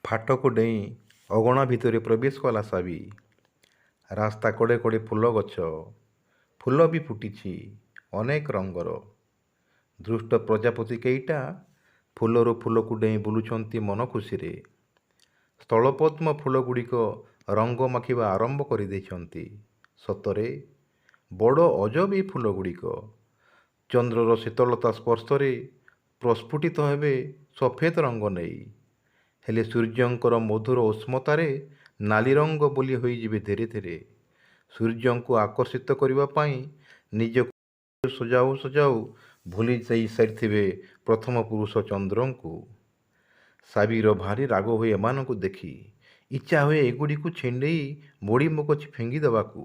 ଫାଟକୁ ଡେଇଁ ଅଗଣା ଭିତରେ ପ୍ରବେଶ କଲା ସାବି। ରାସ୍ତା କଡ଼େ କଡ଼େ ଫୁଲ ଗଛ, ଫୁଲ ବି ଫୁଟିଛି ଅନେକ ରଙ୍ଗର। ଦୃଷ୍ଟ ପ୍ରଜାପତି କେଇଟା ଫୁଲରୁ ଫୁଲକୁ ଡେଇଁ ବୁଲୁଛନ୍ତି ମନ ଖୁସିରେ। ସ୍ଥଳପଦ୍ମ ଫୁଲଗୁଡ଼ିକ ରଙ୍ଗ ମାଖିବା ଆରମ୍ଭ କରିଦେଇଛନ୍ତି। ସତରେ ବଡ଼ ଅଜବ ଏଇ ଫୁଲଗୁଡ଼ିକ। ଚନ୍ଦ୍ରର ଶୀତଳତା ସ୍ପର୍ଶରେ ପ୍ରସ୍ଫୁଟିତ ହେବେ ସଫେଦ ରଙ୍ଗ ନେଇ। ହେଲେ ସୂର୍ଯ୍ୟଙ୍କର ମଧୁର ଉଷ୍ମତାରେ ନାଲି ରଙ୍ଗ ବୋଲି ହୋଇଯିବେ ଧୀରେ ଧୀରେ। ସୂର୍ଯ୍ୟଙ୍କୁ ଆକର୍ଷିତ କରିବା ପାଇଁ ନିଜକୁ ସଜାଉ ସଜାଉ ଭୁଲି ଯାଇ ସାରିଥିବେ ପ୍ରଥମ ପୁରୁଷ ଚନ୍ଦ୍ରଙ୍କୁ। ସାବିର ଭାରି ରାଗ ହୁଏ ଏମାନଙ୍କୁ ଦେଖି। ଇଚ୍ଛା ହୁଏ ଏଗୁଡ଼ିକୁ ଛିଣ୍ଡେଇ ମୋଡ଼ି ମଗଜ ଫିଙ୍ଗି ଦେବାକୁ।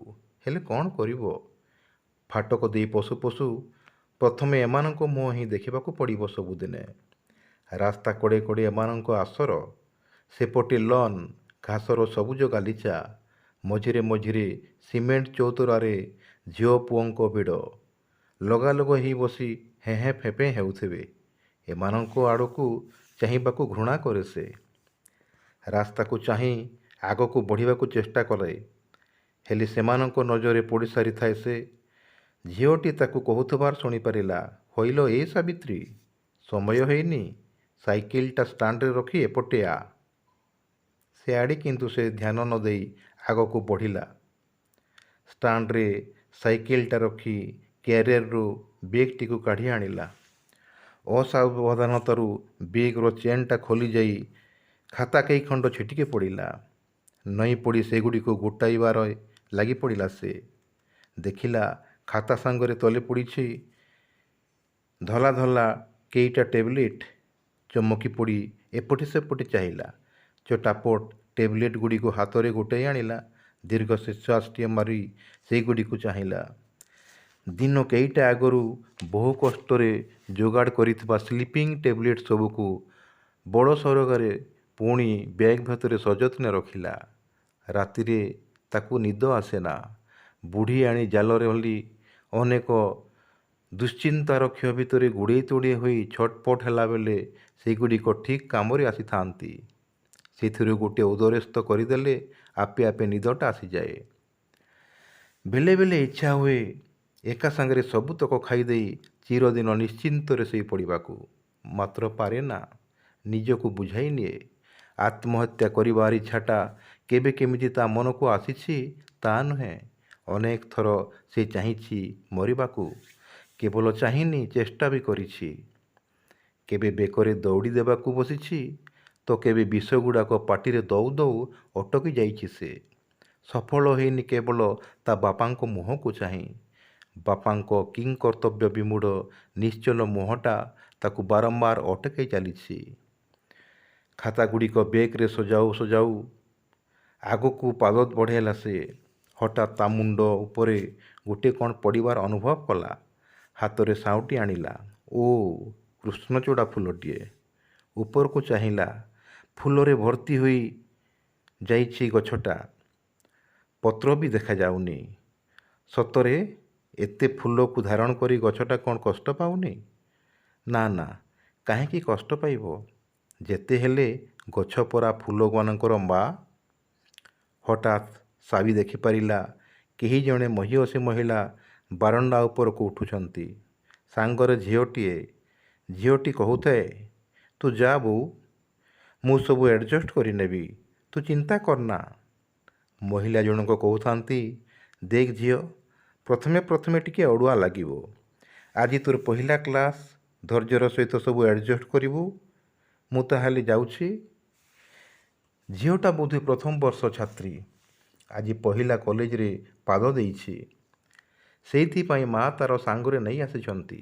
ହେଲେ କ'ଣ କରିବ? ଫାଟକ ଦେଇ ପଶୁ ପଶୁ ପ୍ରଥମେ ଏମାନଙ୍କ ମୁହଁ ହିଁ ଦେଖିବାକୁ ପଡ଼ିବ ସବୁଦିନେ। ରାସ୍ତା କଡ଼େ କଡ଼େ ଏମାନଙ୍କ ଆସର। ସେପଟେ ଲନ୍, ଘାସର ସବୁଜ ଗାଲିଚା। ମଝିରେ ମଝିରେ ସିମେଣ୍ଟ ଚଉତରାରେ ଝିଅ ପୁଅଙ୍କ ଭିଡ଼। ଲଗାଲଗ ହେଇ ବସି ହେଁ ଫେଁ ହେଉଥିବେ। ଏମାନଙ୍କ ଆଡ଼କୁ ଚାହିଁବାକୁ ଘୃଣା କରେ ସେ। ରାସ୍ତାକୁ ଚାହିଁ ଆଗକୁ ବଢ଼ିବାକୁ ଚେଷ୍ଟା କରେ। ହେଲେ ସେମାନଙ୍କ ନଜରରେ ପଡ଼ି ସାରିଥାଏ ସେ। ଝିଅଟି ତାକୁ କହୁଥିବାର ଶୁଣିପାରିଲା, ହଇଲୋ ଏ ସାବିତ୍ରୀ, ସମୟ ହେଇନି, ସାଇକେଲଟା ଷ୍ଟାଣ୍ଡରେ ରଖି ଏପଟେ ଆ। ସେଆଡ଼େ କିନ୍ତୁ ସେ ଧ୍ୟାନ ନ ଦେଇ ଆଗକୁ ବଢ଼ିଲା। ଷ୍ଟାଣ୍ଡରେ ସାଇକେଲଟା ରଖି କ୍ୟାରିୟରରୁ ବେଗ୍ଟିକୁ କାଢ଼ି ଆଣିଲା। ଅସାବଧାନତାରୁ ବେଗ୍ର ଚେନ୍ଟା ଖୋଲିଯାଇ ଖାତା କେଇ ଖଣ୍ଡ ଛିଟିକି ପଡ଼ିଲା। ନଇଁ ପଡ଼ି ସେଗୁଡ଼ିକୁ ଗୋଟାଇବାରେ ଲାଗି ପଡ଼ିଲା ସେ। ଦେଖିଲା ଖାତା ସାଙ୍ଗରେ ତଳେ ପଡ଼ିଛି ଧଲା ଧଲା କେଇଟା ଟେବଲେଟ୍। ଚମକି ପଡ଼ି ଏପଟେ ସେପଟେ ଚାହିଁଲା। ଚଟାପଟ ଟେବଲେଟ୍ ଗୁଡ଼ିକୁ ହାତରେ ଗୋଟାଇ ଆଣିଲା। ଦୀର୍ଘ ନିଶ୍ୱାସଟିଏ ମାରି ସେଇଗୁଡ଼ିକୁ ଚାହିଁଲା। ଦିନ କେଇଟା ଆଗରୁ ବହୁ କଷ୍ଟରେ ଯୋଗାଡ଼ କରିଥିବା ସ୍ଲିପିଂ ଟେବଲେଟ୍ ସବୁକୁ ବଡ଼ ସରଗାରେ ପୁଣି ବ୍ୟାଗ୍ ଭିତରେ ସଯତ୍ନେ ରଖିଲା। ରାତିରେ ତାକୁ ନିଦ ଆସେନା। ବୁଢ଼ୀ ଆଣି ଜାଲରେ ହଲି ଅନେକ ଦୁଶ୍ଚିନ୍ତାର କ୍ଷୟ ଭିତରେ ଗୁଡ଼େଇ ତୋଡ଼େଇ ହୋଇ ଛଟପଟ ହେଲାବେଳେ ସେଗୁଡ଼ିକ ଠିକ୍ କାମରେ ଆସିଥାନ୍ତି। ସେଥିରୁ ଗୋଟିଏ ଉଦରସ୍ଥ କରିଦେଲେ ଆପେ ଆପେ ନିଦଟା ଆସିଯାଏ। ବେଳେ ବେଳେ ଇଚ୍ଛା ହୁଏ ଏକା ସାଙ୍ଗରେ ସବୁତକ ଖାଇଦେଇ ଚିରଦିନ ନିଶ୍ଚିନ୍ତରେ ଶୋଇ ପଡ଼ିବାକୁ। ମାତ୍ର ପାରେ ନା। ନିଜକୁ ବୁଝାଇ ନିଏ। ଆତ୍ମହତ୍ୟା କରିବାର ଇଚ୍ଛାଟା କେବେ କେମିତି ତା ମନକୁ ଆସିଛି ତା ନୁହେଁ। ଅନେକ ଥର ସେ ଚାହିଁଛି ମରିବାକୁ। କେବଳ ଚାହିଁନି, ଚେଷ୍ଟା ବି କରିଛି। କେବେ ବେକରେ ଦଉଡ଼ି ଦେବାକୁ ବସିଛି ତ କେବେ ବିଷଗୁଡ଼ାକ ପାଟିରେ ଦଉ ଦଉ ଅଟକି ଯାଇଛି ସେ। ସଫଳ ହେଇନି କେବଳ ତା ବାପାଙ୍କ ମୁହଁକୁ ଚାହିଁ। ବାପାଙ୍କ କିଂକର୍ତ୍ତବ୍ୟ ବିମୂଢ଼ ନିଶ୍ଚଳ ମୁହଁଟା ତାକୁ ବାରମ୍ବାର ଅଟକାଇ ଚାଲିଛି। ଖାତାଗୁଡ଼ିକ ବେଗ୍ରେ ସଜାଉ ସଜାଉ ଆଗକୁ ପାଦ ବଢ଼ାଇଲା ସେ। ହଠାତ୍ ତା ମୁଣ୍ଡ ଉପରେ ଗୋଟିଏ କ'ଣ ପଡ଼ିବାର ଅନୁଭବ କଲା। ହାତରେ ସାଉଁଟି ଆଣିଲା। ଓ, କୃଷ୍ଣଚୂଡ଼ା ଫୁଲଟିଏ। ଉପରକୁ ଚାହିଁଲା। ଫୁଲରେ ଭର୍ତ୍ତି ହୋଇ ଯାଇଛି ଗଛଟା। ପତ୍ର ବି ଦେଖାଯାଉନି। ସତରେ ଏତେ ଫୁଲକୁ ଧାରଣ କରି ଗଛଟା କ'ଣ କଷ୍ଟ ପାଉନି? ନା ନା, କାହିଁକି କଷ୍ଟ ପାଇବ? ଯେତେ ହେଲେ ଗଛ ପରା ଫୁଲମାନଙ୍କର ମା'। ହଠାତ୍ ସାବି ଦେଖିପାରିଲା କେହି ଜଣେ ମହିୟସୀ ମହିଳା ବାରଣ୍ଡା ଉପରକୁ ଉଠୁଛନ୍ତି। ସାଙ୍ଗରେ ଝିଅଟିଏ। ଝିଅଟି କହୁଥାଏ, ତୁ ଯା ବୋଉ, ମୁଁ ସବୁ ଆଡ଼ଜଷ୍ଟ କରିନେବି, ତୁ ଚିନ୍ତା କରନା। ମହିଳା ଜଣକ କହୁଥାନ୍ତି, ଦେଖ ଝିଅ, ପ୍ରଥମେ ପ୍ରଥମେ ଟିକେ ଅଡ଼ୁଆ ଲାଗିବ। ଆଜି ତୋର ପହିଲା କ୍ଲାସ୍, ଧୈର୍ଯ୍ୟର ସହିତ ସବୁ ଆଡ଼ଜଷ୍ଟ କରିବୁ। ମୁଁ ତାହେଲେ ଯାଉଛି। ଝିଅଟା ବୋଧେ ପ୍ରଥମ ବର୍ଷ ଛାତ୍ରୀ। ଆଜି ପହିଲା କଲେଜରେ ପାଦ ଦେଇଛି। ସେଇଥିପାଇଁ ମା' ତାର ସାଙ୍ଗରେ ନେଇ ଆସିଛନ୍ତି।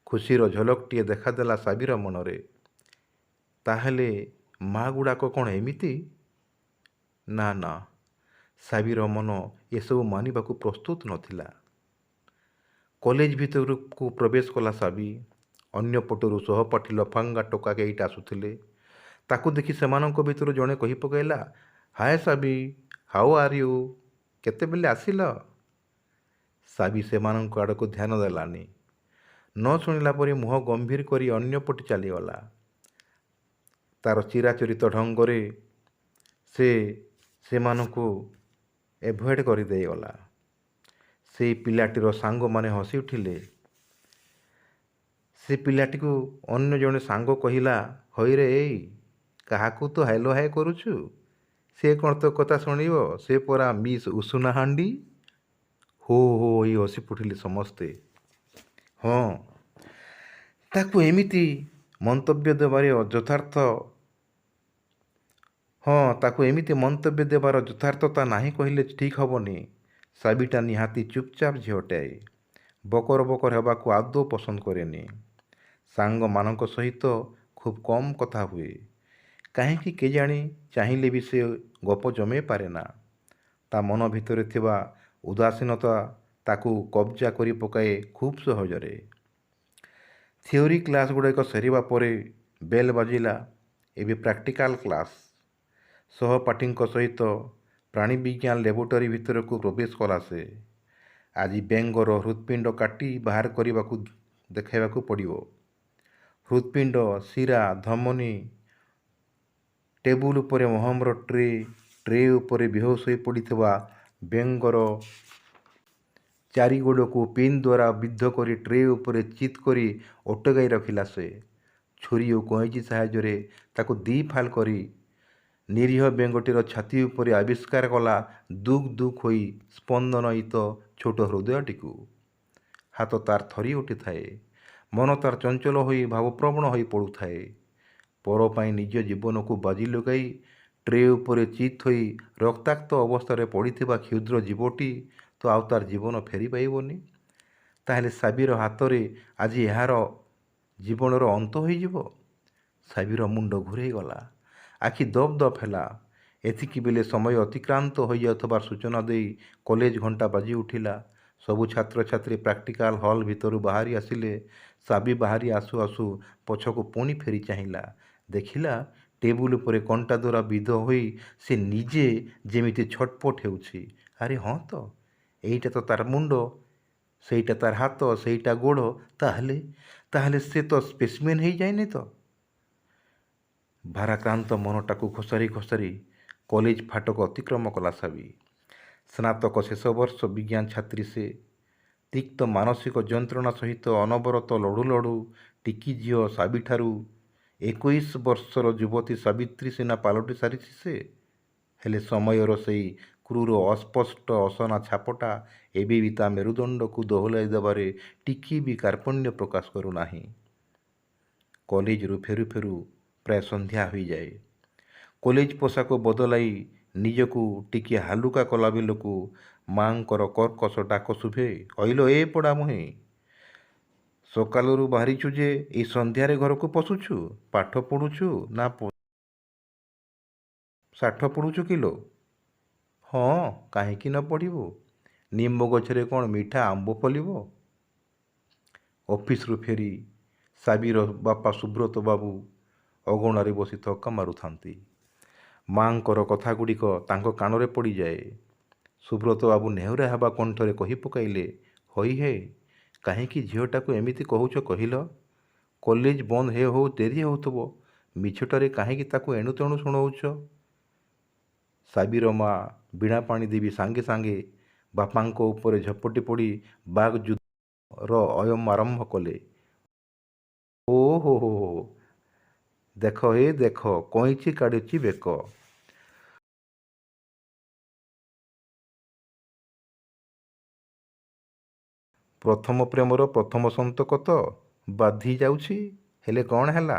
ଖୁସିର ଝଲକଟିଏ ଦେଖାଦେଲା ସାବିର ମନରେ। ତାହେଲେ ମା' ଗୁଡ଼ାକ କ'ଣ ଏମିତି? ନା ନା, ସାବିର ମନ ଏସବୁ ମାନିବାକୁ ପ୍ରସ୍ତୁତ ନଥିଲା। କଲେଜ ଭିତରକୁ ପ୍ରବେଶ କଲା ସାବି। ଅନ୍ୟପଟରୁ ସହପାଠୀ ଲଫାଙ୍ଗା ଟୋକା କେଇଟା ଆସୁଥିଲେ। ତାକୁ ଦେଖି ସେମାନଙ୍କ ଭିତରୁ ଜଣେ କହି ପକାଇଲା, ହାଏ ସାବି, ହାଉ ଆର୍ ୟୁ, କେତେବେଳେ ଆସିଲ? ସାବି ସେମାନଙ୍କ ଆଡ଼କୁ ଧ୍ୟାନ ଦେଲାନି। ନ ଶୁଣିଲା ପରି ମୁହଁ ଗମ୍ଭୀର କରି ଅନ୍ୟପଟେ ଚାଲିଗଲା। ତାର ଚିରାଚରିତ ଢଙ୍ଗରେ ସେ ସେମାନଙ୍କୁ ଏଭଏଡ଼ କରିଦେଇଗଲା। ସେଇ ପିଲାଟିର ସାଙ୍ଗମାନେ ହସି ଉଠିଲେ। ସେ ପିଲାଟିକୁ ଅନ୍ୟ ଜଣେ ସାଙ୍ଗ କହିଲା, ହଇରେ ଏଇ କାହାକୁ ତୁ ହାଲୋ ହାଏ କରୁଛୁ? ସେ କ'ଣ ତୋ କଥା ଶୁଣିବ? ସେ ପରା ମିସ୍ ଉଷୁନା ହାଣ୍ଡି। ହୋ ହୋ ହୋଇ ହସି ପଡ଼ିଲେ ସମସ୍ତେ। ହଁ, ତାକୁ ଏମିତି ମନ୍ତବ୍ୟ ଦେବାର ଯଥାର୍ଥତା ନାହିଁ କହିଲେ ଠିକ୍ ହେବନି। ସାବିଟା ନିହାତି ଚୁପଚାପ ଝିଅଟାଏ। ବକର ବକର ହେବାକୁ ଆଦୌ ପସନ୍ଦ କରେନି। ସାଙ୍ଗମାନଙ୍କ ସହିତ ଖୁବ୍ କମ୍ କଥା ହୁଏ। କାହିଁକି କେଜାଣି ଚାହିଁଲେ ବି ସେ ଗପ ଜମେଇ ପାରେନା। ତା ମନ ଭିତରେ ଥିବା ଉଦାସୀନତା ତାକୁ କବ୍ଜା କରି ପକାଏ ଖୁବ୍ ସହଜରେ। ଥିଓରି କ୍ଲାସ୍ ଗୁଡ଼ିକ ସରିବା ପରେ ବେଲ୍ ବାଜିଲା। ଏବେ ପ୍ରାକ୍ଟିକାଲ କ୍ଲାସ୍। ସହପାଠୀଙ୍କ ସହିତ ପ୍ରାଣୀବିଜ୍ଞାନ ଲ୍ୟାବୋରେଟୋରୀ ଭିତରକୁ ପ୍ରବେଶ କଲା ସେ। ଆଜି ବେଙ୍ଗର ହୃତ୍ପିଣ୍ଡ କାଟି ବାହାର କରିବାକୁ ଦେଖାଇବାକୁ ପଡ଼ିବ। ହୃତ୍ପିଣ୍ଡ, ଶିରା, ଧମନୀ। ଟେବୁଲ ଉପରେ ମହମର ଟ୍ରେ ଉପରେ ବେହୋସ ହୋଇ ପଡ଼ିଥିବା ବେଙ୍ଗର ଚାରିଗୋଡ଼କୁ ପିନ୍ ଦ୍ୱାରା ବିଦ୍ଧ କରି ଟ୍ରେ ଉପରେ ଚିତ୍ କରି ଅଟକାଇ ରଖିଲା ସେ। ଛୁରୀ ଓ କଇଁଚି ସାହାଯ୍ୟରେ ତାକୁ ଦି'ଫାଳ କରି ନିରୀହ ବେଙ୍ଗଟିର ଛାତି ଉପରେ ଆବିଷ୍କାର କଲା ଦୁକ୍ ଦୁକ୍ ହୋଇ ସ୍ପନ୍ଦନୟିତ ଛୋଟ ହୃଦୟଟିକୁ। ହାତ ତାର ଥରି ଉଠିଥାଏ। ମନ ତାର ଚଞ୍ଚଳ ହୋଇ ଭାବପ୍ରବଣ ହୋଇ ପଡ଼ୁଥାଏ। ପର ପାଇଁ ନିଜ ଜୀବନକୁ ବାଜି ଲଗାଇ ଟ୍ରେ ଉପରେ ଚିତ୍ ହୋଇ ରକ୍ତାକ୍ତ ଅବସ୍ଥାରେ ପଡ଼ିଥିବା କ୍ଷୁଦ୍ର ଜୀବଟି ତ ଆଉ ତାର ଜୀବନ ଫେରି ପାଇବନି। ତାହେଲେ ସାବିର ହାତରେ ଆଜି ଏହାର ଜୀବନର ଅନ୍ତ ହୋଇଯିବ। ସାବିର ମୁଣ୍ଡ ଘୂରେଇଗଲା। ଆଖି ଦପ୍ ଦପ୍ ହେଲା। ଏତିକିବେଳେ ସମୟ ଅତିକ୍ରାନ୍ତ ହୋଇଯାଉଥିବାର ସୂଚନା ଦେଇ କଲେଜ ଘଣ୍ଟା ବାଜି ଉଠିଲା। ସବୁ ଛାତ୍ରଛାତ୍ରୀ ପ୍ରାକ୍ଟିକାଲ ହଲ୍ ଭିତରୁ ବାହାରି ଆସିଲେ। ସାବି ବାହାରି ଆସୁ ଆସୁ ପଛକୁ ପୁଣି ଫେରି ଚାହିଁଲା। ଦେଖିଲା ଟେବୁଲ ଉପରେ କଣ୍ଟା ଦ୍ୱାରା ବିଦ୍ଧ ହୋଇ ସେ ନିଜେ ଯେମିତି ଛଟପଟ ହେଉଛି। ଆରେ ହଁ ତ, ଏଇଟା ତ ତାର ମୁଣ୍ଡ, ସେଇଟା ତାର ହାତ, ସେଇଟା ଗୋଡ଼। ତାହେଲେ ସେ ତ ସ୍ପେସିମେନ୍ ହେଇଯାଇନି ତ। ଭାରାକ୍ରାନ୍ତ ମନଟାକୁ ଘୋଷାରି ଘୋଷାରି କଲେଜ ଫାଟକ ଅତିକ୍ରମ କଲା ସାବି। ସ୍ନାତକ ଶେଷ ବର୍ଷ ବିଜ୍ଞାନ ଛାତ୍ରୀ ସେ। ତିକ୍ତ ମାନସିକ ଯନ୍ତ୍ରଣା ସହିତ ଅନବରତ ଲଢ଼ୁ ଲଢ଼ୁ ଟିକି ଝିଅ ସାବିଠାରୁ 21 ବର୍ଷର ଯୁବତୀ ସାବିତ୍ରୀ ସିନା ପାଲଟି ସାରିଛି ସେ। ହେଲେ ସମୟର ସେଇ କ୍ରୂର ଅସ୍ପଷ୍ଟ ଅସନା ଛାପଟା ଏବେ ବି ତା ମେରୁଦଣ୍ଡକୁ ଦୋହଲାଇ ଦେବାରେ ଟିକିଏ ବି କାର୍ପଣ୍ୟ ପ୍ରକାଶ କରୁନାହିଁ। କଲେଜରୁ ଫେରୁ ଫେରୁ ପ୍ରାୟ ସନ୍ଧ୍ୟା ହୋଇଯାଏ। କଲେଜ ପୋଷାକ ବଦଳାଇ ନିଜକୁ ଟିକିଏ ହାଲୁକା କଲାବେଳକୁ ମା'ଙ୍କର କର୍କଶ ଡାକ ଶୁଭେ, ଅଇଲୋ ଏ ପୋଡ଼ା ମୁହେଁ, ସକାଳରୁ ବାହାରିଛୁ ଯେ ଏଇ ସନ୍ଧ୍ୟାରେ ଘରକୁ ପଶୁଛୁ? ପାଠ ପଢ଼ୁଛୁ ନା ଷାଠ ପଢ଼ୁଛୁ କିଲୋ? ହଁ, କାହିଁକି ନ ପଢ଼ିବୁ? ନିମ୍ବ ଗଛରେ କ'ଣ ମିଠା ଆମ୍ବ ଫଳିବ? ଅଫିସରୁ ଫେରି ସାବିର ବାପା ସୁବ୍ରତ ବାବୁ ଅଗଣାରେ ବସି ଥକ୍କା ମାରୁଥାନ୍ତି। ମା'ଙ୍କର କଥାଗୁଡ଼ିକ ତାଙ୍କ କାନରେ ପଡ଼ିଯାଏ। ସୁବ୍ରତ ବାବୁ ନେହୁରା ହେବା କଣ୍ଠରେ କହି ପକାଇଲେ, ହଇ ହେ, କାହିଁକି ଝିଅଟାକୁ ଏମିତି କହୁଛ କହିଲ? କଲେଜ ବନ୍ଦ ହେଉ ହେଉ ଡେରି ହେଉଥିବ, ମିଛଟାରେ କାହିଁକି ତାକୁ ଏଣୁତେଣୁ ଶୁଣଉଛ? ସାବିର ମା ବୀଣାପାଣି ଦେବୀ ସାଙ୍ଗେ ସାଙ୍ଗେ ବାପାଙ୍କ ଉପରେ ଝପଟି ପଡ଼ି ବାକ୍ ଯୁଦ୍ଧର ଆରମ୍ଭ କଲେ। ଓ ହୋ ହୋ ହୋ, ଦେଖ ହେ ଦେଖ, କଇଁଚି କାଢ଼ୁଛି ବେକ। ପ୍ରଥମ ପ୍ରେମର ପ୍ରଥମ ସନ୍ତକ ତ ବାଧି ଯାଉଛି। ହେଲେ କ'ଣ ହେଲା?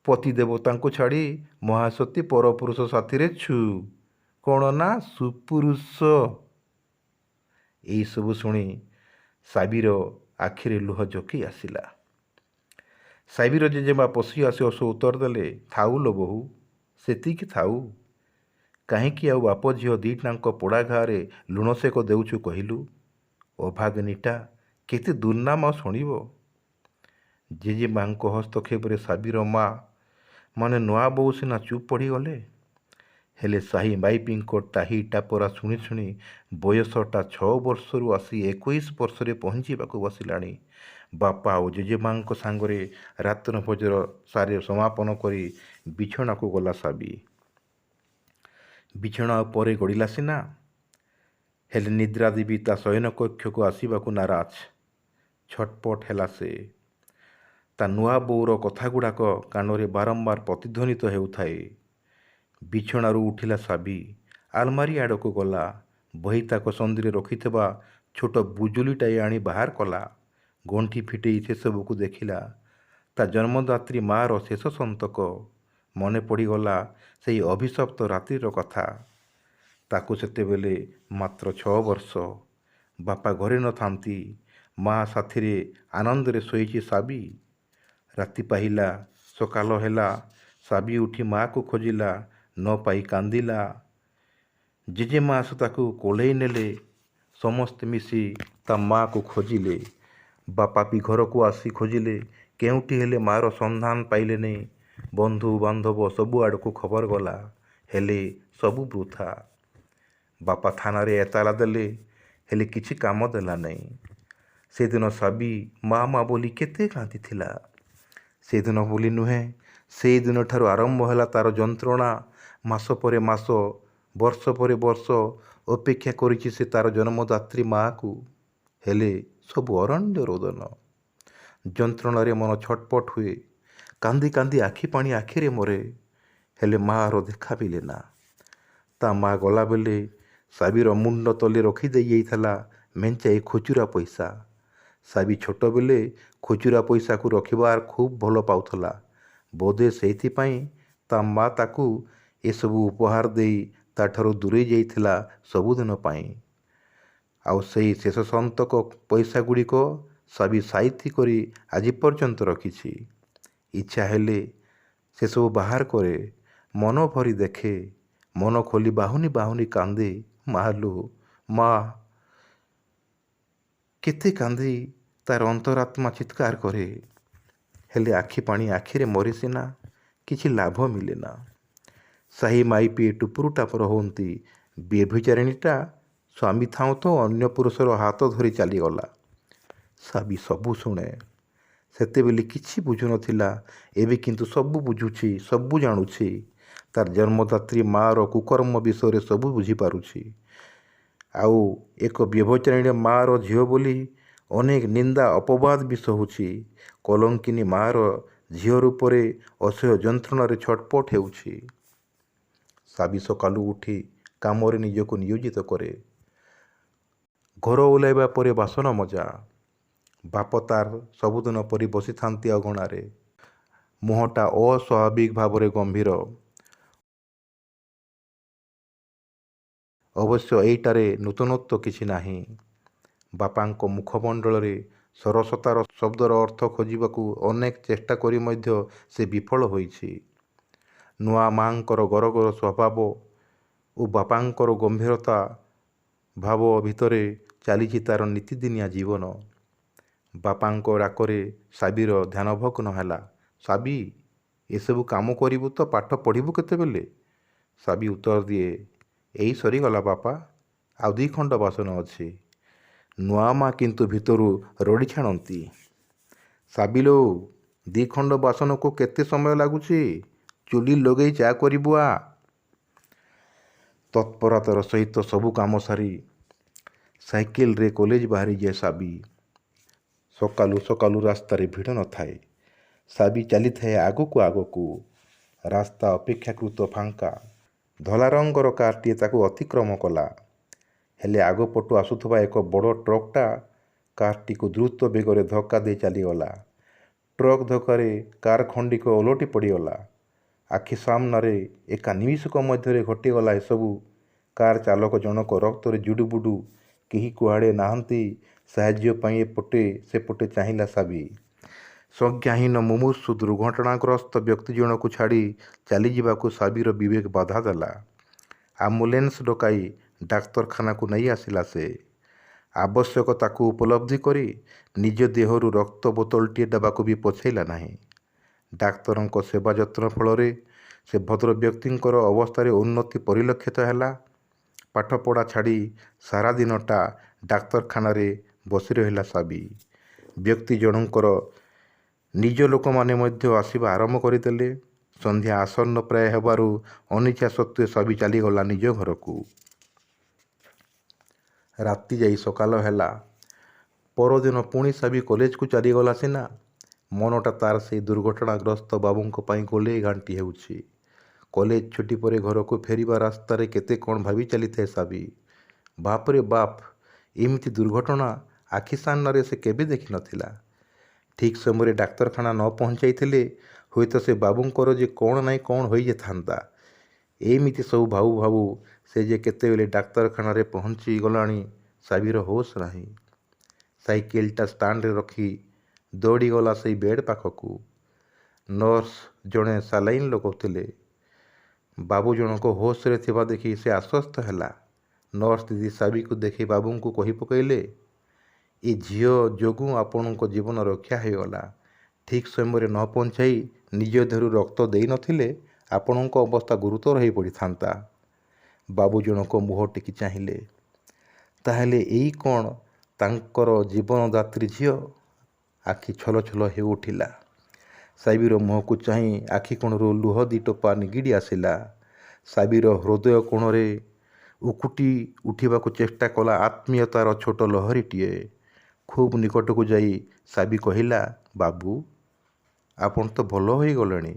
ପତି ଦେବତାଙ୍କୁ ଛାଡ଼ି ମହାସତୀ ପରପୁରୁଷ ସାଥିରେ ଛୁ। କ'ଣ ନା ସୁପୁରୁଷ? ଏଇସବୁ ଶୁଣି ସାବିର ଆଖିରେ ଲୁହ ଝୋକେଇ ଆସିଲା। ସାବିର ଜେଜେମା ପଶି ଆସି ହସ ଉତ୍ତର ଦେଲେ, ଥାଉ ଲୋ ବୋହୂ, ସେତିକି ଥାଉ। କାହିଁକି ଆଉ ବାପ ଝିଅ ଦି'ଟାଙ୍କ ପୋଡ଼ା ଘା'ରେ ଲୁଣ ସେକ ଦେଉଛୁ କହିଲୁ? ଅଭାଗିନୀଟା କେତେ ଦୁର୍ନାମ ଶୁଣିବ। ଜେଜେମାଙ୍କ ହସ୍ତକ୍ଷେପରେ ସାବିର ମା ମାନେ ନୂଆ ବୋଉ ସିନା ଚୁପ୍ ପଡ଼ିଗଲେ। ହେଲେ ସାହି ମାଇପିଙ୍କ ଟାହି ଟାପରା ଶୁଣି ଶୁଣି ବୟସଟା 6 ବର୍ଷରୁ ଆସି 21 ବର୍ଷରେ ପହଞ୍ଚିବାକୁ ବସିଲାଣି। ବାପା ଓ ଜେଜେମାଙ୍କ ସାଙ୍ଗରେ ରାତ୍ର ଭୋଜର ସାରି ସମାପନ କରି ବିଛଣାକୁ ଗଲା ସାବି। ବିଛଣା ଉପରେ ଗଡ଼ିଲା ସିନା, ହେଲେ ନିଦ୍ରା ଦେବୀ ତା ଶୟନ କକ୍ଷକୁ ଆସିବାକୁ ନାରାଜ। ଛଟପଟ ହେଲା ସେ। ତା ନୂଆ ବୋଉର କଥାଗୁଡ଼ାକ କାନରେ ବାରମ୍ବାର ପ୍ରତିଧ୍ୱନିତ ହେଉଥାଏ। ବିଛଣାରୁ ଉଠିଲା ସାବି। ଆଲମାରି ଆଡ଼କୁ ଗଲା। ବହିତାକ ସନ୍ଧିରେ ରଖିଥିବା ଛୋଟ ବୁଜୁଲିଟାଏ ଆଣି ବାହାର କଲା। ଗଣ୍ଠି ଫିଟେଇ ସେସବୁକୁ ଦେଖିଲା। ତା ଜନ୍ମଦାତ୍ରୀ ମାଆର ଶେଷ ସନ୍ତକ। ମନେ ପଡ଼ିଗଲା ସେହି ଅଭିଶପ୍ତ ରାତ୍ରିର କଥା। ତାକୁ ସେତେବେଳେ ମାତ୍ର 6 ବର୍ଷ। ବାପା ଘରେ ନଥାନ୍ତି। ମା ସାଥିରେ ଆନନ୍ଦରେ ଶୋଇଛି ସାବି। ରାତି ପାହିଲା, ସକାଳ ହେଲା। ସାବି ଉଠି ମାଆକୁ ଖୋଜିଲା, ନ ପାଇ କାନ୍ଦିଲା। ଜେଜେମା ତାକୁ କୋଲେଇ ନେଲେ। ସମସ୍ତେ ମିଶି ତା ମାଆକୁ ଖୋଜିଲେ। ବାପା ବି ଘରକୁ ଆସି ଖୋଜିଲେ, କେଉଁଠି ହେଲେ ମାଆର ସନ୍ଧାନ ପାଇଲେନି। ବନ୍ଧୁ ବାନ୍ଧବ ସବୁଆଡ଼କୁ ଖବର ଗଲା, ହେଲେ ସବୁ ବୃଥା। ବାପା ଥାନାରେ ଏତାଲା ଦେଲେ, ହେଲେ କିଛି କାମ ଦେଲା ନାହିଁ। ସେଦିନ ସାବି ମା ବୋଲି କେତେ କାନ୍ଦିଥିଲା। ସେଦିନ ବୋଲି ନୁହେଁ, ସେଇଦିନଠାରୁ ଆରମ୍ଭ ହେଲା ତା'ର ଯନ୍ତ୍ରଣା। ମାସ ପରେ ମାସ, ବର୍ଷ ପରେ ବର୍ଷ ଅପେକ୍ଷା କରିଛି ସେ ତା'ର ଜନ୍ମଦାତ୍ରୀ ମାଆକୁ। ହେଲେ ସବୁ ଅରଣ୍ୟ ରୋଦନ। ଯନ୍ତ୍ରଣାରେ ମନ ଛଟପଟ ହୁଏ। କାନ୍ଦି କାନ୍ଦି ଆଖି ପାଣି ଆଖିରେ ମରେ। ହେଲେ ମାଆର ଦେଖା ମିଳେ ନା। ତା ମା ଗଲାବେଳେ ସାବିର ମୁଣ୍ଡ ତଳେ ରଖିଦେଇ ଯାଇଥିଲା ମେଞ୍ଚାଏ ଖୁଚୁରା ପଇସା। ସାବି ଛୋଟବେଳେ ଖୁଚୁରା ପଇସାକୁ ରଖିବାର ଖୁବ୍ ଭଲ ପାଉଥିଲା। ବୋଧେ ସେଇଥିପାଇଁ ତା ମା ତାକୁ ଏସବୁ ଉପହାର ଦେଇ ତାଠାରୁ ଦୂରେଇ ଯାଇଥିଲା ସବୁଦିନ ପାଇଁ। ଆଉ ସେଇ ଶେଷ ସନ୍ତକ ପଇସା ଗୁଡ଼ିକ ସାବି ସାଇତି କରି ଆଜି ପର୍ଯ୍ୟନ୍ତ ରଖିଛି। ଇଚ୍ଛା ହେଲେ ସେସବୁ ବାହାର କରେ, ମନ ଭରି ଦେଖେ, ମନ ଖୋଲି ବାହୁନି ବାହୁନି କାନ୍ଦେ। ମାଲୋ ମା! କେତେ କାନ୍ଦି ତାର ଅନ୍ତରାତ୍ମା ଚିତ୍କାର କରେ। ହେଲେ ଆଖି ପାଣି ଆଖିରେ ମରେ ସିନା, କିଛି ଲାଭ ମିଳେ ନା। ସାହି ମାଇପିଏ ଟୁପୁରୁ ଟାପର ହୁଅନ୍ତି, ବ୍ୟଭିଚାରିଣୀଟା ସ୍ୱାମୀ ଥାଉ ତ ଅନ୍ୟ ପୁରୁଷର ହାତ ଧରି ଚାଲିଗଲା। ସାବି ସବୁ ଶୁଣେ। ସେତେବେଳେ କିଛି ବୁଝୁନଥିଲା, ଏବେ କିନ୍ତୁ ସବୁ ବୁଝୁଛି, ସବୁ ଜାଣୁଛି। ତାର ଜନ୍ମଦାତ୍ରୀ ମାଆର କୁକର୍ମ ବିଷୟରେ ସବୁ ବୁଝିପାରୁଛି। ଆଉ ଏକ ବ୍ୟଭିଚାରିଣୀ ମାଆର ଝିଅ ବୋଲି ଅନେକ ନିନ୍ଦା ଅପବାଦ ବି ସହୁଛି। କଲଙ୍କିନୀ ମାଆର ଝିଅ ରୂପରେ ଅସହ୍ୟ ଯନ୍ତ୍ରଣାରେ ଛଟପଟ ହେଉଛି। ସାବି ସକାଳୁ ଉଠି କାମରେ ନିଜକୁ ନିୟୋଜିତ କରେ। ଘର ଓଳାଇବା ପରେ ବାସନ ମଜା। ବାପ ତାର ସବୁଦିନ ପରି ବସିଥାନ୍ତି ଅଗଣାରେ। ମୁହଁଟା ଅସ୍ୱାଭାବିକ ଭାବରେ ଗମ୍ଭୀର। ଅବଶ୍ୟ ଏଇଟାରେ ନୂତନତ୍ୱ କିଛି ନାହିଁ। ବାପାଙ୍କ ମୁଖମଣ୍ଡଳରେ ସରସତାର ଶବ୍ଦର ଅର୍ଥ ଖୋଜିବାକୁ ଅନେକ ଚେଷ୍ଟା କରି ମଧ୍ୟ ସେ ବିଫଳ ହୋଇଛି। ନୂଆ ମାଙ୍କର ଗରଗର ସ୍ୱଭାବ ଓ ବାପାଙ୍କର ଗମ୍ଭୀରତା ଭାବ ଭିତରେ ଚାଲିଛି ତାର ନିତିଦିନିଆ ଜୀବନ। ବାପାଙ୍କ ଡାକରେ ସାବିର ଧ୍ୟାନଭଗ୍ନ ହେଲା। ସାବି, ଏସବୁ କାମ କରିବୁ ତ ପାଠ ପଢ଼ିବୁ କେତେବେଳେ? ସାବି ଉତ୍ତର ଦିଏ, ଏଇ ସରିଗଲା ବାପା, ଆଉ 2 ଖଣ୍ଡ ବାସନ ଅଛି। ନୂଆ ମା କିନ୍ତୁ ଭିତରୁ ରଡ଼ି ଛାଣନ୍ତି, ସାବିଲୋ, 2 ଖଣ୍ଡ ବାସନକୁ କେତେ ସମୟ ଲାଗୁଛି? ଚୁଲି ଲଗେଇ ଚା କରିବୁ ଆ। ତତ୍ପରତାର ସହିତ ସବୁ କାମ ସାରି ସାଇକେଲରେ କଲେଜ ବାହାରିଯାଏ ସାବି। ସକାଳୁ ସକାଳୁ ରାସ୍ତାରେ ଭିଡ଼ ନଥାଏ। ସାବି ଚାଲିଥାଏ ଆଗକୁ ଆଗକୁ। ରାସ୍ତା ଅପେକ୍ଷାକୃତ ଫାଙ୍କା। ଧଳା ରଙ୍ଗର କାରଟିଏ ତାକୁ ଅତିକ୍ରମ କଲା। ହେଲେ ଆଗପଟୁ ଆସୁଥିବା ଏକ ବଡ଼ ଟ୍ରକ୍ଟା କାରଟିକୁ ଦ୍ରୁତ ବେଗରେ ଧକ୍କା ଦେଇ ଚାଲିଗଲା। ଟ୍ରକ୍ ଧକ୍କାରେ କାର ଖଣ୍ଡିକ ଓଲଟି ପଡ଼ିଗଲା। ଆଖି ସାମ୍ନାରେ ଏକା ନିମିଷକ ମଧ୍ୟରେ ଘଟିଗଲା ଏସବୁ। କାର ଚାଳକ ଜଣକ ରକ୍ତରେ ଜୁଡ଼ୁବୁଡ଼ୁ। କେହି କୁଆଡ଼େ ନାହାନ୍ତି। ସାହାଯ୍ୟ ପାଇଁ ଏପଟେ ସେପଟେ ଚାହିଁଲା ସାବି। ସଂଜ୍ଞାହୀନ ମୁମୂର୍ଷୁ ଦୁର୍ଘଟଣାଗ୍ରସ୍ତ ବ୍ୟକ୍ତି ଜଣକୁ ଛାଡ଼ି ଚାଲିଯିବାକୁ ସାବିର ବିବେକ ବାଧା ଦେଲା। ଆମ୍ବୁଲାନ୍ସ ଡକାଇ ଡାକ୍ତରଖାନାକୁ ନେଇ ଆସିଲା ସେ। ଆବଶ୍ୟକତାକୁ ଉପଲବ୍ଧି କରି ନିଜ ଦେହରୁ ରକ୍ତ ବୋତଲଟିଏ ଦେବାକୁ ବି ପଛେଇଲା ନାହିଁ। ଡାକ୍ତରଙ୍କ ସେବା ଯତ୍ନ ଫଳରେ ସେ ଭଦ୍ରବ୍ୟକ୍ତିଙ୍କର ଅବସ୍ଥାରେ ଉନ୍ନତି ପରିଲକ୍ଷିତ ହେଲା। ପାଠପଢ଼ା ଛାଡ଼ି ସାରା ଦିନଟା ଡାକ୍ତରଖାନାରେ ବସି ରହିଲା ସାବି। ବ୍ୟକ୍ତି ଜଣଙ୍କର ନିଜ ଲୋକମାନେ ମଧ୍ୟ ଆସିବା ଆରମ୍ଭ କରିଦେଲେ। ସନ୍ଧ୍ୟା ଆସନ୍ନ ପ୍ରାୟ ହେବାରୁ ଅନିଚ୍ଛା ସତ୍ତ୍ୱେ ସାବି ଚାଲିଗଲା ନିଜ ଘରକୁ। ରାତି ଯାଇ ସକାଳ ହେଲା। ପରଦିନ ପୁଣି ସାବି କଲେଜକୁ ଚାଲିଗଲା ସିନା, ମନଟା ତାର ସେଇ ଦୁର୍ଘଟଣାଗ୍ରସ୍ତ ବାବୁଙ୍କ ପାଇଁ ଗୋଲେଇ ଘାଣ୍ଟି ହେଉଛି। କଲେଜ ଛୁଟି ପରେ ଘରକୁ ଫେରିବା ରାସ୍ତାରେ କେତେ କ'ଣ ଭାବି ଚାଲିଥାଏ ସାବି। ବାପରେ ବାପ, ଏମିତି ଦୁର୍ଘଟଣା ଆଖି ସାମ୍ନାରେ ସେ କେବେ ଦେଖିନଥିଲା। ଠିକ୍ ସମୟରେ ଡାକ୍ତରଖାନା ନ ପହଞ୍ଚାଇଥିଲେ ହୁଏତ ସେ ବାବୁଙ୍କର ଯେ କ'ଣ ନାହିଁ କ'ଣ ହୋଇଯାଇଥାନ୍ତା। ଏମିତି ସବୁ ଭାବୁ ଭାବୁ ସେ ଯେ କେତେବେଳେ ଡାକ୍ତରଖାନାରେ ପହଞ୍ଚି ଗଲାଣି ସାବିର ହୋସ ନାହିଁ। ସାଇକେଲଟା ଷ୍ଟାଣ୍ଡରେ ରଖି ଦୌଡ଼ିଗଲା ସେଇ ବେଡ଼୍ ପାଖକୁ। ନର୍ସ ଜଣେ ସାଲାଇନ୍ ଲଗାଉଥିଲେ। ବାବୁ ଜଣକ ହୋସରେ ଥିବା ଦେଖି ସେ ଆଶ୍ୱସ୍ତ ହେଲା। ନର୍ସ ଦିଦି ସାବିକୁ ଦେଖି ବାବୁଙ୍କୁ କହି ପକାଇଲେ, ଏ ଝିଅ ଯୋଗୁଁ ଆପଣଙ୍କ ଜୀବନ ରକ୍ଷା ହୋଇଗଲା। ଠିକ୍ ସମୟରେ ନ ପହଞ୍ଚାଇ ନିଜ ଦେହରୁ ରକ୍ତ ଦେଇନଥିଲେ ଆପଣଙ୍କ ଅବସ୍ଥା ଗୁରୁତର ହୋଇପଡ଼ିଥାନ୍ତା। ବାବୁ ଜଣକ ମୁହଁ ଟେକି ଚାହିଁଲେ। ତାହେଲେ ଏଇ କ'ଣ ତାଙ୍କର ଜୀବନଦାତ୍ରୀ ଝିଅ? ଆଖି ଛଲ ଛଲ ହେଇ ଉଠିଲା। ସାବିର ମୁହଁକୁ ଚାହିଁ ଆଖି କୋଣରୁ ଲୁହ ଦି ଟୋପା ନିଗିଡ଼ି ଆସିଲା। ସାବିର ହୃଦୟ କୋଣରେ ଉକୁଟି ଉଠିବାକୁ ଚେଷ୍ଟା କଲା ଆତ୍ମୀୟତାର ଛୋଟ ଲହରୀଟିଏ। ଖୁବ୍ ନିକଟକୁ ଯାଇ ସାବି କହିଲା, ବାବୁ, ଆପଣ ତ ଭଲ ହୋଇଗଲେଣି,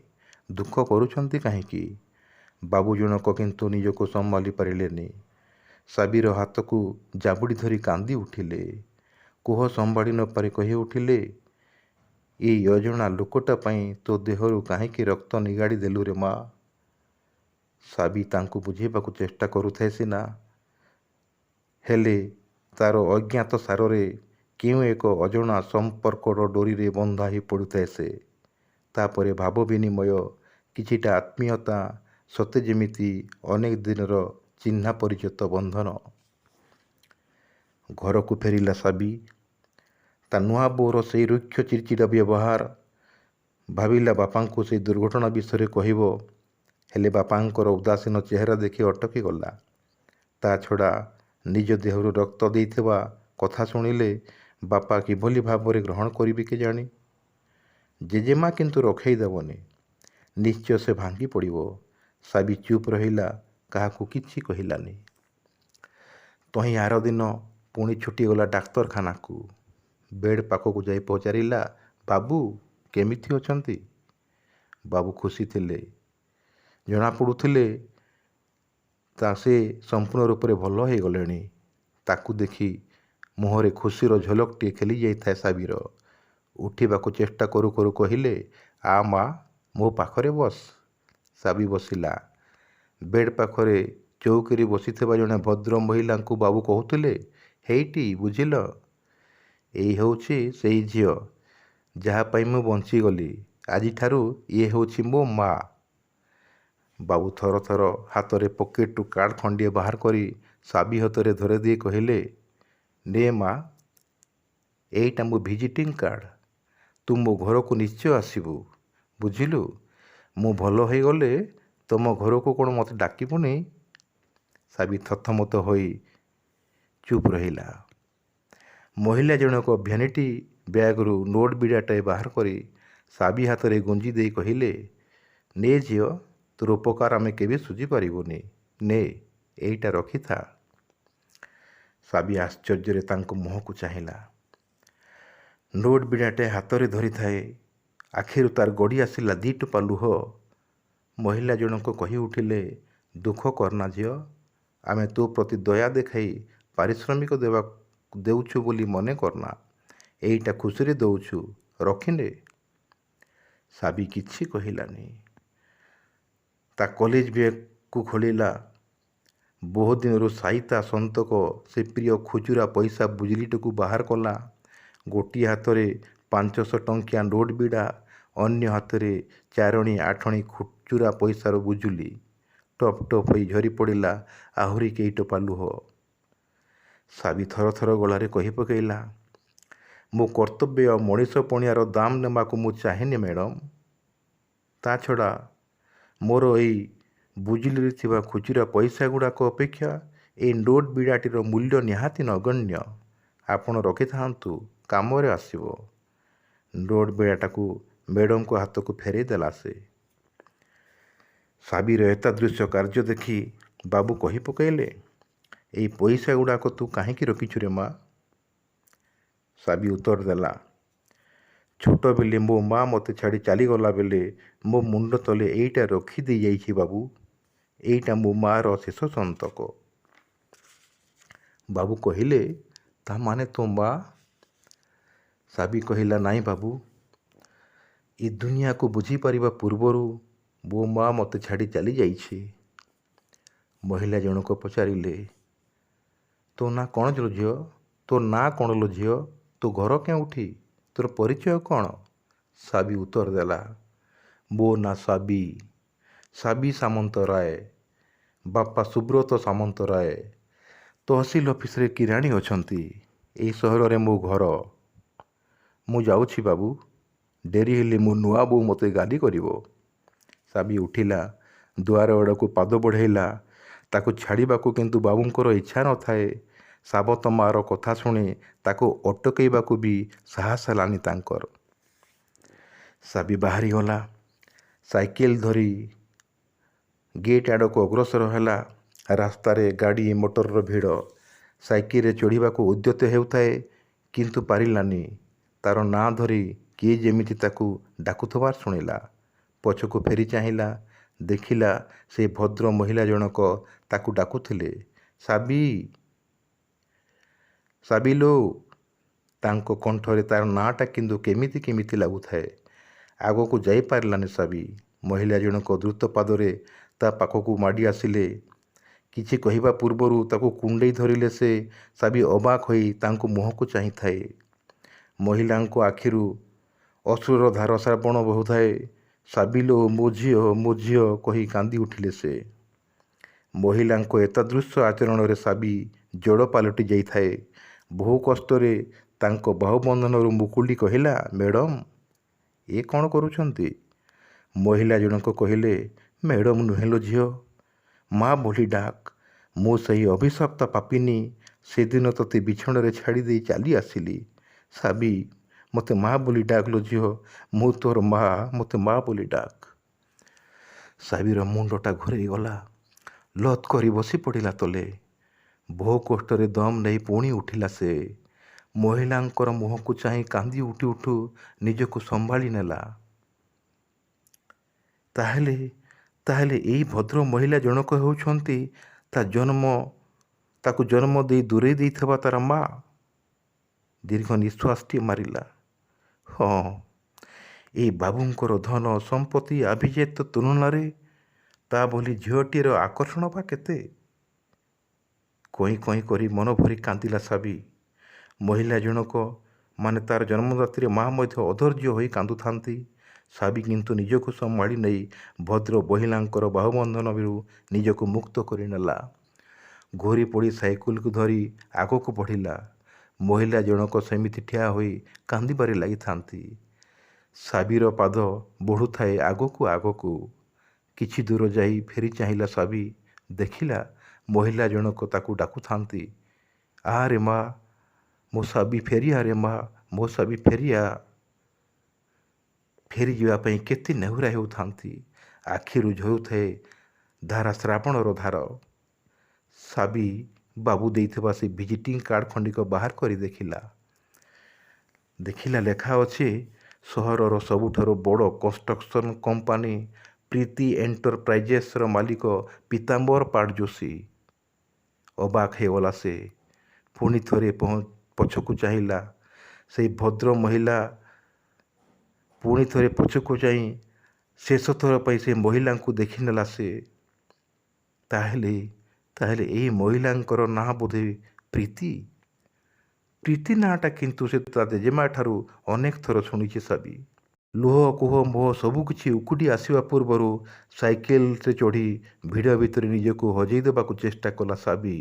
ଦୁଃଖ କରୁଛନ୍ତି କାହିଁକି? ବାବୁ ଜଣକ କିନ୍ତୁ ନିଜକୁ ସମ୍ଭାଳି ପାରିଲେନି। ସାବିର ହାତକୁ ଜାବୁଡ଼ି ଧରି କାନ୍ଦି ଉଠିଲେ। କୋହ ସମ୍ଭାଳି ନ ପାରି କହି ଉଠିଲେ, ଏଇ ଅଜଣା ଲୋକଟା ପାଇଁ ତୋ ଦେହରୁ କାହିଁକି ରକ୍ତ ନିଗାଡ଼ି ଦେଲୁ ରେ ମା? ସାବି ତାଙ୍କୁ ବୁଝେଇବାକୁ ଚେଷ୍ଟା କରୁଥାଏ ସିନା, ହେଲେ ତାର ଅଜ୍ଞାତ ସାରରେ କେଉଁ ଏକ ଅଜଣା ସମ୍ପର୍କର ଡୋରିରେ ବନ୍ଧା ହୋଇ ପଡ଼ୁଥାଏ ସେ। ତାପରେ ଭାବ ବିନିମୟ, କିଛିଟା ଆତ୍ମୀୟତା, ସତେ ଯେମିତି ଅନେକ ଦିନର ଚିହ୍ନା ପରିଚିତ ବନ୍ଧନ। ଘରକୁ ଫେରିଲା ସାବି। ତା ନୂଆ ବୋଉର ସେଇ ରୁକ୍ଷ ଚିଡ଼ଚିଡ଼ା ବ୍ୟବହାର। ଭାବିଲା ବାପାଙ୍କୁ ସେଇ ଦୁର୍ଘଟଣା ବିଷୟରେ କହିବ, ହେଲେ ବାପାଙ୍କର ଉଦାସୀନ ଚେହେରା ଦେଖି ଅଟକିଗଲା। ତା ଛଡ଼ା ନିଜ ଦେହରୁ ରକ୍ତ ଦେଇଥିବା କଥା ଶୁଣିଲେ ବାପା କିଭଳି ଭାବରେ ଗ୍ରହଣ କରିବେ କେଜାଣି। ଜେଜେମା କିନ୍ତୁ ରଖେଇ ଦେବନି, ନିଶ୍ଚୟ ସେ ଭାଙ୍ଗି ପଡ଼ିବ। ସାବି ଚୁପ୍ ରହିଲା, କାହାକୁ କିଛି କହିଲାନି। ତହିଁ ଆର ଦିନ ପୁଣି ଛୁଟିଗଲା ଡାକ୍ତରଖାନାକୁ। ବେଡ଼୍ ପାଖକୁ ଯାଇ ପଚାରିଲା, ବାବୁ କେମିତି ଅଛନ୍ତି? ବାବୁ ଖୁସି ଥିଲେ। ଜଣାପଡ଼ୁଥିଲେ ସେ ସମ୍ପୂର୍ଣ୍ଣ ରୂପରେ ଭଲ ହୋଇଗଲେଣି। ତାକୁ ଦେଖି ମୁହଁରେ ଖୁସିର ଝଲକଟିଏ ଖେଳି ଯାଇଥାଏ ସାବିର। ଉଠିବାକୁ ଚେଷ୍ଟା କରୁ କରୁ କହିଲେ, ଆ ମା, ମୋ ପାଖରେ ବସ। ସାବି ବସିଲା। ବେଡ଼୍ ପାଖରେ ଚୌକିରେ ବସିଥିବା ଜଣେ ଭଦ୍ର ମହିଳାଙ୍କୁ ବାବୁ କହୁଥିଲେ, ହେଇଟି ବୁଝିଲ, ଏଇ ହେଉଛି ସେଇ ଝିଅ ଯାହା ପାଇଁ ମୁଁ ବଞ୍ଚିଗଲି। ଆଜିଠାରୁ ଇଏ ହେଉଛି ମୋ ମା। ବାବୁ ଥର ଥର ହାତରେ ପକେଟରୁ କାର୍ଡ଼ ଖଣ୍ଡିଏ ବାହାର କରି ସାବି ହାତରେ ଧରେଇ କହିଲେ, ନେ ମା, ଏଇଟା ମୋ ଭିଜିଟିଂ କାର୍ଡ଼। ତୁ ମୋ ଘରକୁ ନିଶ୍ଚୟ ଆସିବୁ, ବୁଝିଲୁ। ମୁଁ ଭଲ ହୋଇଗଲେ ତମ ଘରକୁ କ'ଣ ମୋତେ ଡାକିବୁନି? ସାବି ଥତମତ ହୋଇ ଚୁପ୍ ରହିଲା। ମହିଳା ଜଣକ ଭ୍ୟାନିଟି ବ୍ୟାଗରୁ ନୋଟ୍ ବିଡ଼ାଟାଏ ବାହାର କରି ସାବି ହାତରେ ଗୁଞ୍ଜି ଦେଇ କହିଲେ, ନେ ଝିଅ, ତୋର ଉପକାର ଆମେ କେବେ ଶୁଝିପାରିବୁନି। ନେ, ଏଇଟା ରଖିଥା। ସାବି ଆଶ୍ଚର୍ଯ୍ୟରେ ତାଙ୍କ ମୁହଁକୁ ଚାହିଁଲା। ନୋଟ୍ ବିଡ଼ାଟାଏ ହାତରେ ଧରିଥାଏ। ଆଖିରୁ ତାର ଗଡ଼ି ଆସିଲା ଦି ଟୋପା ଲୁହ। ମହିଳା ଜଣକ କହି ଉଠିଲେ, ଦୁଃଖ କରନା ଝିଅ, ଆମେ ତୋ ପ୍ରତି ଦୟା ଦେଖାଇ ପାରିଶ୍ରମିକ ଦେଉଛୁ ବୋଲି ମନେ କରନା। ଏଇଟା ଖୁସିରେ ଦେଉଛୁ, ରଖିନେ। ସାବି କିଛି କହିଲାନି। ତା କଲେଜ ବ୍ୟାଗକୁ ଖୋଲିଲା। ବହୁ ଦିନରୁ ସାଇତା ସନ୍ତକ ସେ ପ୍ରିୟ ଖୁଚୁରା ପଇସା ବୁଜୁଳିଟିକୁ ବାହାର କଲା। ଗୋଟିଏ ହାତରେ 500 ଟଙ୍କିଆ ନୋଟ୍ ବିଡ଼ା, ଅନ୍ୟ ହାତରେ 4 ଆଠଣି ଖୁଚୁରା ପଇସାର ବୁଜୁଳି। ଟପ୍ ଟପ୍ ହୋଇ ଝରି ପଡ଼ିଲା ଆହୁରି କେଇ ଟୋପା ଲୁହ। ସାବି ଥର ଥର ଗଳାରେ କହି ପକାଇଲା, ମୋ କର୍ତ୍ତବ୍ୟ ଆଉ ମଣିଷ ପଣିଆର ଦାମ୍ ନେବାକୁ ମୁଁ ଚାହେଁନି ମ୍ୟାଡ଼ାମ୍। ତା ଛଡ଼ା ମୋର ଏଇ ବୁଜୁଳିରେ ଥିବା ଖୁଚୁରା ପଇସା ଗୁଡ଼ାକ ଅପେକ୍ଷା ଏଇ ନୋଟ୍ ବିଡ଼ାଟିର ମୂଲ୍ୟ ନିହାତି ନଗଣ୍ୟ। ଆପଣ ରଖିଥାନ୍ତୁ, କାମରେ ଆସିବ। ନୋଟ୍ ବେଡ଼ାଟାକୁ ମ୍ୟାଡ଼ାମଙ୍କ ହାତକୁ ଫେରାଇ ଦେଲା ସେ। ସାବିର ଏତାଦୃଶ କାର୍ଯ୍ୟ ଦେଖି ବାବୁ କହି ପକାଇଲେ, ଏଇ ପଇସା ଗୁଡ଼ାକ ତୁ କାହିଁକି ରଖିଛୁ ରେ ମା? ସାବି ଉତ୍ତର ଦେଲା, ଛୋଟବେଳେ ମୋ ମା ମୋତେ ଛାଡ଼ି ଚାଲିଗଲା ବେଳେ ମୋ ମୁଣ୍ଡ ତଳେ ଏଇଟା ରଖିଦେଇ ଯାଇଛି ବାବୁ। ଏଇଟା ମୋ ମାଆର ଶେଷ ସନ୍ତକ। ବାବୁ କହିଲେ, ତା ମାନେ ତୋ ମା? ସାବି କହିଲା, ନାଇଁ ବାବୁ, ଏ ଦୁନିଆକୁ ବୁଝିପାରିବା ପୂର୍ବରୁ ମୋ ମା ମୋତେ ଛାଡ଼ି ଚାଲିଯାଇଛି। ମହିଳା ଜଣକ ପଚାରିଲେ, ତୋ ନାଁ କ'ଣ ଲୋ ଝିଅ? ତୋ ନାଁ କ'ଣ ଲୋ ଝିଅ? ତୋ ଘର କେଉଁଠି? ତୋର ପରିଚୟ କ'ଣ? ସାବି ଉତ୍ତର ଦେଲା, ମୋ ନାଁ ସାବି, ସାବି ସାମନ୍ତରାୟ। ବାପା ସୁବ୍ରତ ସାମନ୍ତରାୟ। ତହସିଲ ଅଫିସରେ କିରାଣୀ ଅଛନ୍ତି। ଏଇ ସହରରେ ମୋ ଘର। ମୁଁ ଯାଉଛି ବାବୁ, ଡେରି ହେଲେ ମୋ ନୂଆ ବୋଉ ମୋତେ ଗାଲି କରିବ। ସାବି ଉଠିଲା, ଦୁଆର ଆଡ଼କୁ ପାଦ ବଢ଼ାଇଲା। ତାକୁ ଛାଡ଼ିବାକୁ କିନ୍ତୁ ବାବୁଙ୍କର ଇଚ୍ଛା ନଥାଏ। ସାବତ ମାଆର କଥା ଶୁଣି ତାକୁ ଅଟକାଇବାକୁ ବି ସାହସ ହେଲାନି ତାଙ୍କର। ସାବି ବାହାରିଗଲା। ସାଇକେଲ ଧରି ଗେଟ୍ ଆଡ଼କୁ ଅଗ୍ରସର ହେଲା। ରାସ୍ତାରେ ଗାଡ଼ି ମଟରର ଭିଡ଼। ସାଇକେଲରେ ଚଢ଼ିବାକୁ ଉଦ୍ୟତ ହେଉଥାଏ, କିନ୍ତୁ ପାରିଲାନି। ତାର ନାଁ ଧରି କିଏ ଯେମିତି ତାକୁ ଡାକୁଥିବାର ଶୁଣିଲା। ପଛକୁ ଫେରି ଚାହିଁଲା, ଦେଖିଲା ସେ ଭଦ୍ର ମହିଳା ଜଣକ ତାକୁ ଡାକୁଥିଲେ, ସାବି, ସାବିଲୋ। ତାଙ୍କ କଣ୍ଠରେ ତାର ନାଁଟା କିନ୍ତୁ କେମିତି କେମିତି ଲାଗୁଥାଏ। ଆଗକୁ ଯାଇପାରିଲାନି ସାବି। ମହିଳା ଜଣକ ଦ୍ରୁତ ପାଦରେ ତା ପାଖକୁ ମାଡ଼ି ଆସିଲେ। କିଛି କହିବା ପୂର୍ବରୁ ତାକୁ କୁଣ୍ଡେଇ ଧରିଲେ ସେ। ସାବି ଅବାକ୍ ହୋଇ ତାଙ୍କ ମୁହଁକୁ ଚାହିଁଥାଏ। ମହିଳାଙ୍କ ଆଖିରୁ ଅଶ୍ରୁର ଧାର ଶ୍ରାବଣ ବହୁଥାଏ। ସାବିଲୋ, ମୋ ଝିଅ କହି କାନ୍ଦି ଉଠିଲେ ସେ। ମହିଳାଙ୍କ ଏତାଦୃଶ ଆଚରଣରେ ସାବି ଜଡ଼ ପାଲଟି ଯାଇଥାଏ। ବହୁ କଷ୍ଟରେ ତାଙ୍କ ବାହୁବନ୍ଧନରୁ ମୁକୁଳି କହିଲା, ମ୍ୟାଡ଼ାମ୍, ଏ କ'ଣ କରୁଛନ୍ତି? ମହିଳା ଜଣକ କହିଲେ, ମ୍ୟାଡ଼ାମ୍ ନୁହେଁ ଲୋ ଝିଅ, ମା ବୋଲି ଡାକ। ମୁଁ ସେହି ଅଭିଶପ୍ତ ପାପିନୀ। ସେଦିନ ତୋତେ ବିଛଣାରେ ଛାଡ଼ି ଦେଇ ଚାଲି ଆସିଲି। ସାବି, ମୋତେ ମା ବୋଲି ଡାକ ଲୋ ଝିଅ। ମୁଁ ତୋର ମା, ମୋତେ ମା ବୋଲି ଡାକ। ସାବିର ମୁଣ୍ଡଟା ଘୂରେଇ ଗଲା। ଲଥ୍ କରି ବସି ପଡ଼ିଲା ତଳେ। ବହୁ କଷ୍ଟରେ ଦମ୍ ନେଇ ପୁଣି ଉଠିଲା ସେ। ମହିଳାଙ୍କର ମୁହଁକୁ ଚାହିଁ କାନ୍ଦି ଉଠୁ ଉଠୁ ନିଜକୁ ସମ୍ଭାଳି ନେଲା। ତାହେଲେ ଏଇ ଭଦ୍ର ମହିଳା ଜଣକ ହେଉଛନ୍ତି ତାକୁ ଜନ୍ମ ଦେଇ ଦୂରେଇ ଦେଇଥିବା ତାର ମା। ଦୀର୍ଘ ନିଶ୍ୱାସଟିଏ ମାରିଲା। ହଁ, ଏଇ ବାବୁଙ୍କର ଧନ ସମ୍ପତ୍ତି ଆଭିଜାତ୍ୟ ତୁଳନାରେ ତା ବୋଲି ଝିଅଟିର ଆକର୍ଷଣ ବା କେତେ? କଇଁ କଇଁ କରି ମନ ଭରି କାନ୍ଦିଲା ସାବି। ମହିଳା ଜଣକ ମାନେ ତାର ଜନ୍ମଦାତ୍ରୀ ମା ମଧ୍ୟ ଅଧୈର୍ଯ୍ୟ ହୋଇ କାନ୍ଦୁଥାନ୍ତି। ସାବି କିନ୍ତୁ ନିଜକୁ ସମ୍ଭାଳି ନେଇ ଭଦ୍ର ମହିଳାଙ୍କର ବାହୁବନ୍ଧନରୁ ନିଜକୁ ମୁକ୍ତ କରିନେଲା। ଘୋରି ପଡ଼ି ସାଇକେଲକୁ ଧରି ଆଗକୁ ବଢ଼ିଲା। ମହିଳା ଜଣକ ସେମିତି ଠିଆ ହୋଇ କାନ୍ଦିବାରେ ଲାଗିଥାନ୍ତି। ସାବିର ପାଦ ବଢ଼ୁଥାଏ ଆଗକୁ ଆଗକୁ। କିଛି ଦୂର ଯାଇ ଫେରି ଚାହିଁଲା ସାବି। ଦେଖିଲା ମହିଳା ଜଣକ ତାକୁ ଡାକୁଥାନ୍ତି, ଆରେ ମା, ମୋ ସାବି ଫେରିଆ ରେ ମା, ମୋ ସାବି ଫେରିଆ। ଫେରିଯିବା ପାଇଁ କେତେ ନେହୁରା ହେଉଥାନ୍ତି। ଆଖିରୁ ଝରୁଥାଏ ଧାରା ଶ୍ରାବଣର ଧାର। ସାବି ବାବୁ ଦେଇଥିବା ସେ ଭିଜିଟିଂ କାର୍ଡ଼ ଖଣ୍ଡିକ ବାହାର କରି ଦେଖିଲା ଲେଖା ଅଛି, ସହରର ସବୁଠାରୁ ବଡ଼ କନଷ୍ଟ୍ରକ୍ସନ୍ କମ୍ପାନୀ ପ୍ରୀତି ଏଣ୍ଟରପ୍ରାଇଜେସର ମାଲିକ ପୀତାମ୍ବର ପାଢ଼ ଯୋଶୀ। ଅବାକ୍ ହେଇଗଲା ସେ। ପୁଣି ଥରେ ପଛକୁ ଚାହିଁଲା। ସେଇ ଭଦ୍ର ମହିଳା। ପୁଣି ଥରେ ପଛକୁ ଚାହିଁ ଶେଷ ଥର ପାଇଁ ସେ ମହିଳାଙ୍କୁ ଦେଖିନେଲା ସେ। ତାହେଲେ ଏଇ ମହିଳାଙ୍କର ନାଁ ବୋଧେ ପ୍ରୀତି। ପ୍ରୀତି ନାଁଟା କିନ୍ତୁ ସେ ତା ଜେଜେମା ଠାରୁ ଅନେକ ଥର ଶୁଣିଛି ସାବି। ଲୁହ, କୋହ, ମୋହ ସବୁକିଛି ଉକୁଟି ଆସିବା ପୂର୍ବରୁ ସାଇକେଲରେ ଚଢ଼ି ଭିଡ଼ ଭିତରେ ନିଜକୁ ହଜେଇ ଦେବାକୁ ଚେଷ୍ଟା କଲା ସାବି।